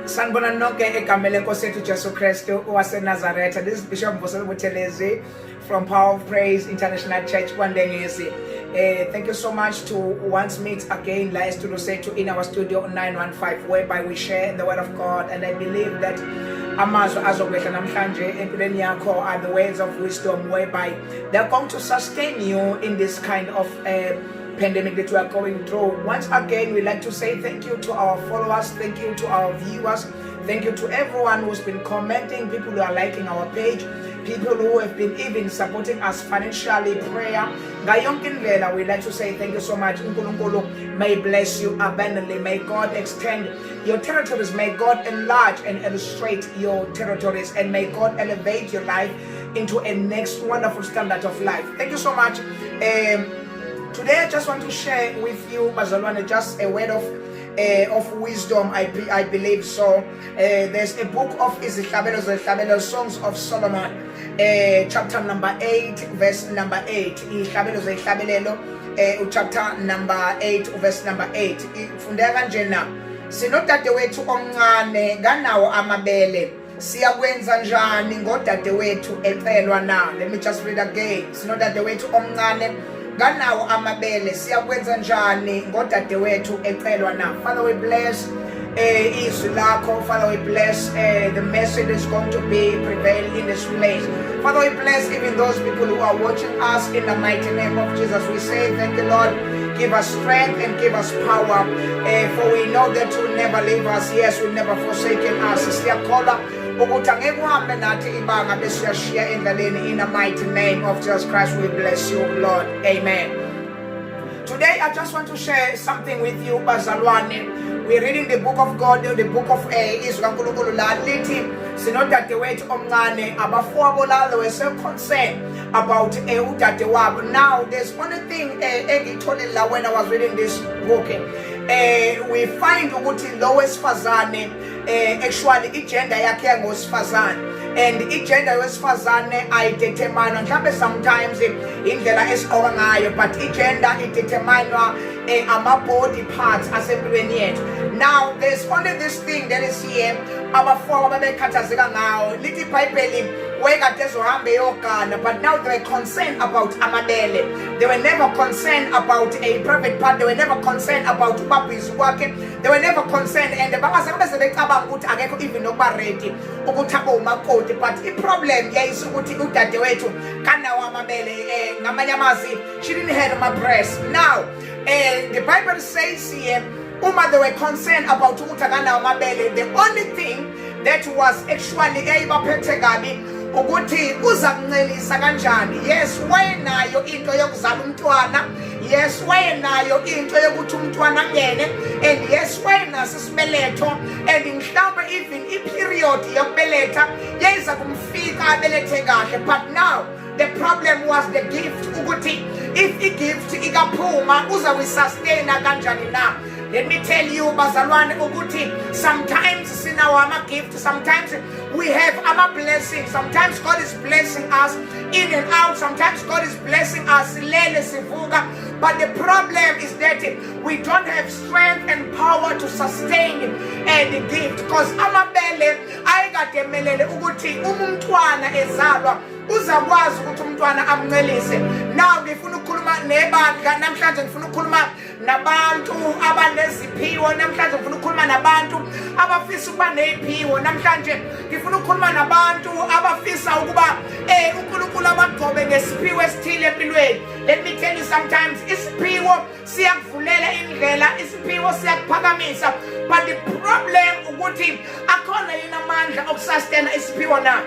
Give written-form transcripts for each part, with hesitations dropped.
Sanibona nonke egameni lenkosi yethu Jesu Kristu waseNazaretha. This is Bishop Okuncelisa from Power of Praise International Church Kwandengezi. Thank you so much to once meet again La Studio Setu in our studio 915, whereby we share the word of God, and I believe that amazwi azobehla namhlanje empilweni yakho are the words of wisdom, whereby they're going to sustain you in this kind of pandemic that we are going through. Once again, we'd like to say thank you to our followers, thank you to our viewers, thank you to everyone who's been commenting, people who are liking our page, people who have been even supporting us financially, prayer. We'd like to say thank you so much. May bless you abundantly. May God extend your territories. May God enlarge and illustrate your territories, and may God elevate your life into a next wonderful standard of life. Thank you so much. Today I just want to share with you, Bazalwane, just a word of wisdom. I believe so. There's a book of Izihlabelo, Songs of Solomon, chapter number 8, verse number 8. Chapter number 8, verse number 8. Fundeka kanjena. Sinodadewethu omncane nganawo amabele. Siyakwenza njani ngodadewethu ecelwa na. Let me just read again. Sinodadewethu omncane nganawo amabele, siyakwenza njani ngodadewethu ecelwa na. Father, we bless izwi lakho. Father, we bless the message is going to be prevailed in this place. Father, we bless even those people who are watching us in the mighty name of Jesus. We say thank you, Lord. Give us strength and give us power, for we know that you will never leave us. Yes, you will never forsaken us. Siyakola ukuthi angeke uhambe nathi ibanga besiyashiya endleleni. In the mighty name of Jesus Christ, we bless you, Lord. Amen. Today, I just want to share something with you, Bazalwane. We're reading the book of God, the book of Israel. Sinodadewethu omncane, abafowabo labo were so concerned about udadewabo. Now, there's only thing engitholela when I was reading this book. We find ukuthi lo wesifazane actually igender yakhe ngosifazane, and igender wesifazane ayidetermine mhlawumbe sometimes indlela esigqoka ngayo, but igender ideterminwa ama-body parts asempilweni yethu. Now there's only this thing that is here abafowabo babekhathazeka ngawo. Lithi iBhayibheli wayekade ezohambe eyogana, but now they were concerned about amabele. They were never concerned about a private part. They were never concerned about ubabhizi kwakhe. They were never concerned, and bangazange bese becabanga ukuthi akekho even nokuba ready ukuthi abe umakoti. But iproblem yayisukuthi udadewethu kanawo amabele, ngamanye amazwi she didn't have my breast. Now the Bible says here, they were concerned about ukuthi akanawo amabele. The only thing that was actually eyibaphethe kabi ukuthi uzakuncelisa kanjani. Yes, wayenayo into yokuzala umntwana. Yes, wayenayo into yokuthi umntwana ngene, and yes, wayenaso isibeletho, and mhlawumbe even iperiod yokubeletha yayiza kumfika abelethe kahle. But now the problem was the gift, ukuthi if i-gift ikaphuma uzawisustain kanjani na. Let me tell you, Bazalwane, ukuthi sometimes sinawo ama-gift, sometimes we have our blessings, sometimes God is blessing us in and out, sometimes God is blessing us lele sivuka, but the problem is that we don't have strength and power to sustain the gift, because amabele ayikademelele ukuthi umntwana ezalwa uzakwazi ukuthi umntwana amncelise. Now ngifuna ukukhuluma nebandla namhlanje, ngifuna ukukhuluma nabantu abaneziphiwo namhlanje, ngifuna ukukhuluma nabantu abafisa ukuba neziphiwo namhlanje, ngifuna ukukhuluma nabantu abafisa ukuba uNkulunkulu abagcobe ngesiphiwo esithile empilweni. Let me tell you, sometimes isiphiwo siyakuvulela indlela, isiphiwo siyakuphakamisa, but the problem ukuthi akhona yini amandla okusustain isiphiwo na.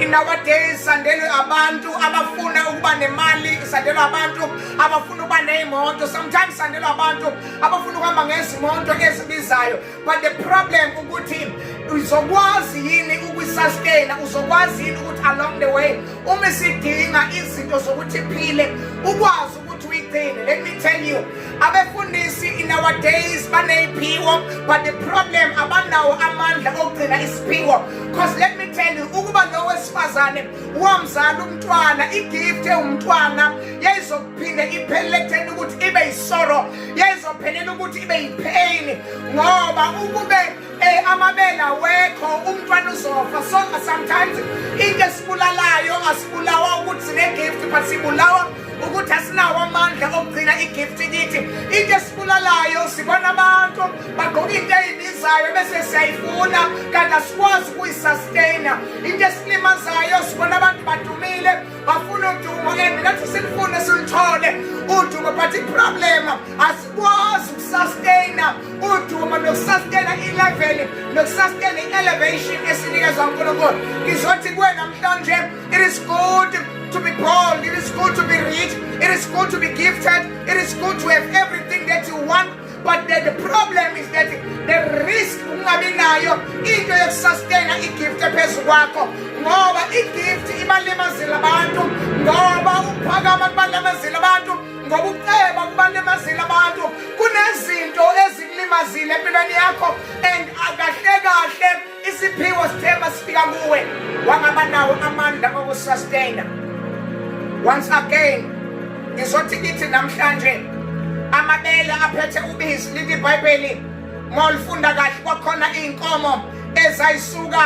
In our days, sandele abantu abafuna ukuba nemali, sandele abantu abafuna ukuba neimoto, sometimes sandele abantu abafuna ukuhamba ngezimoto ezibizayo. But the problem ukuthi uzokwazi yini ukusustain, uzokwazi yini ukuthi along the way uma sidinga izinto zokuthi iphile ukwazi ukuthi uyigcine. Let me tell you, abefundisi in our days baneziphiwo, but the problem abanawo amandla okugcina isiphiwo. Because let me tell you, ukuba lo wesifazane wamzala umntwana, igift umntwana yayizophinde iphelele ukuthi ibe yisoro, yayizophelela ukuthi ibe yipain, ngoba ukube Amabele awekho umntwana uzofa. So sometimes into esibulalayo asibulawa ukuthi sine-gift but sibulawa ukuthi asinawo amandla okugcina i-gift kithi. Into esibulalayo sibona abantu bagqoka into eyibizayo bese siyayifuna kanti asikwazi ukuyisustaina. Into esilimazayo sibona abantu badumile bafuna udumo and nathi silifune silithole udumo but iproblem asikwazi ukusustaina udumo nokusustaina i-level nokusustaina i-elevation esinikezwa uNkulunkulu. Ngizothi kuwe namhlanje, it is good to be bold, it is good to be rich, it is good to be gifted, it is good to have everything that you want, but the problem is that the risk ungabi nayo into yokusustaina i-gift phezulu kwakho, ngoba i-gift ibalimazile abantu, ngoba ukuphakama kubalimazile abantu, ngoba ukuceba kubalimazile abantu. Kunezinto ezikulimazile empilweni yakho and akahle kahle isiphiwo sithemba sifika kuwe wangaba nawo amandla okusustaina. Once again, ngizothi kithi namhlanje amabele aphethe ubisi lithi iBhayibheli molifunda kahle kwakhona inkomo ezayisuka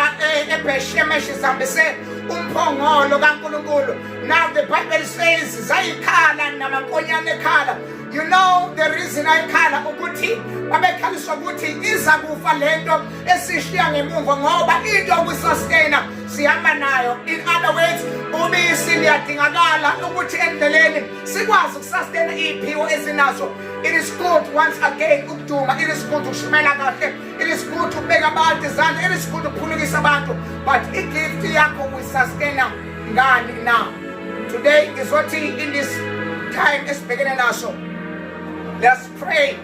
eBheshemeshe zihambise umphongolo kaNkulunkulu. Now the Bible says zayikhala namankonyane ekhala. You know the reason ayikhala ukuthi babekhaliswa ukuthi iza kufa lento esishiya ngemuva ngoba into yokusustaina sihamba nayo. In other words, ubisi liyadingakala ukuthi endleleni sikwazi ukusustaina iy'phiwo ezinazo. It is good once again ukuduma, it is good ukushumela kahle, it is good ukubeka abantu izandla, it is good ukuphulukisa abantu, but i-gift yakho uyisustaina ngani na? Today is what in this time esibhekene naso. Let's pray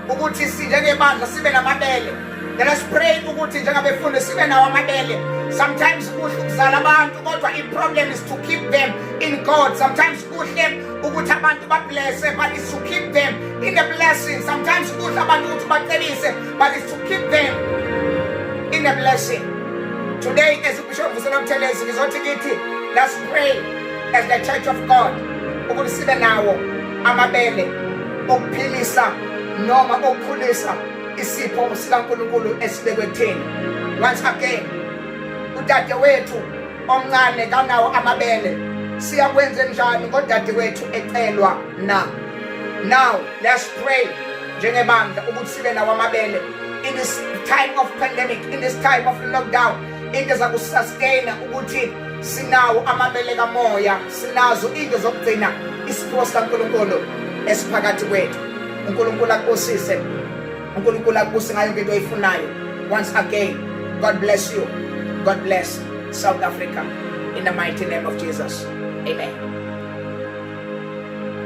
ukuthi sinjengebandla sibe namabele. Let us pray ukuthi njengabefundi sibe nawo amabele. Sometimes kuhle ukuzala abantu kodwa i-problem is to keep them in God. Sometimes kuhle ukuthi abantu bablesse but it's to keep them in the blessing. Sometimes kuhle abantu ukuthi bacebise but it's to keep them in the blessing. Today as uBishop Vuselomthelezi ngizothi kithi let's pray as the church of God ukuthi sibe nawo amabele okuphilisa noma okukhulisa isipho sikaNkulunkulu esibekwe kuthini. Once again, udade wethu omncane kanawo amabele, siyakwenza njani ngodade wethu ecelwa na? Now let's pray njengebandla ukuthi sibe nawo amabele in this time of pandemic, in this time of lockdown. Into zakusustaina ukuthi sinawo amabele kamoya, sinazo into zokugcina isipho sikaNkulunkulu esiphakathi kwethu. uNkulunkulu akubusise, uNkulunkulu akubuse ngayo into oyifunayo. Once again, God bless you. God bless South Africa in the mighty name of Jesus. Amen.